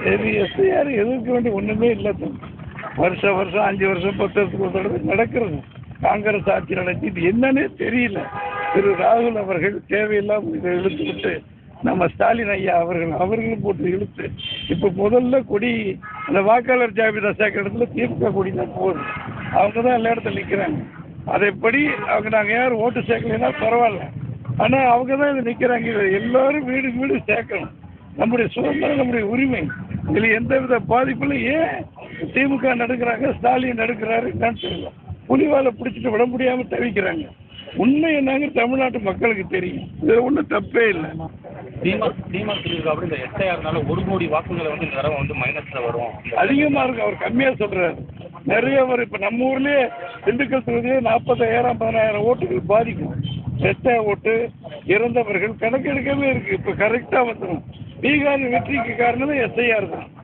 சரி, எஸ்ஐஆர் எதிர்க்க வேண்டிய ஒன்றுமே இல்லை தம்பி. வருஷம் வருஷம் 5 வருஷம் 10 வருஷத்துக்கு ஒரு தடவை நடக்கிறது. காங்கிரஸ் ஆட்சி நடத்தி இது என்னன்னே தெரியல. திரு ராகுல் அவர்கள் தேவையில்லாமல் இதை இழுத்து விட்டு நம்ம ஸ்டாலின் ஐயா அவர்களும் போட்டு இழுத்து இப்போ முதல்ல கொடி அந்த வாக்காளர் ஜாபிதா சேர்க்கிற இடத்துல திமுக கொடி தான் போகுது. அவங்க தான் எல்லா இடத்துல நிற்கிறாங்க. அதைப்படி அவங்க நாங்கள் யாரும் ஓட்டு சேர்க்கலைன்னா பரவாயில்ல, ஆனால் அவங்க தான் இதை நிற்கிறாங்க. இதை எல்லாரும் வீடு வீடு சேர்க்கணும். நம்முடைய சுதந்திரம், நம்முடைய உரிமை. இதில் எந்தவித பாதிப்பும் ஏன் திமுக நடக்கிறாங்க, ஸ்டாலின் நடக்கிறாரு என்னன்னு தெரியல. புலிவாலை பிடிச்சிட்டு விட முடியாமல் தவிக்கிறாங்க. உண்மை என்னங்க தமிழ்நாட்டு மக்களுக்கு தெரியும். இதில் ஒன்றும் தப்பே இல்லை. திமுக இந்த எஸ்ஐஆர்னால 1 கோடி வாக்குகளை இந்த தடவை மைனஸ்ல வரும், அதிகமாக இருக்கு. அவர் கம்மியாக சொல்றாரு. நிறைய வரும். இப்போ நம்ம ஊர்லேயே திண்டுக்கல் தொகுதியே 40,000 15,000 ஓட்டுகள் பாதிக்கும். செத்த ஓட்டு, இறந்தவர்கள் கணக்கெடுக்கவே இருக்கு. இப்போ கரெக்டாக வந்துடும். பீகார் வெற்றிக்கு காரணம் எஸ்ஐஆர் தான்.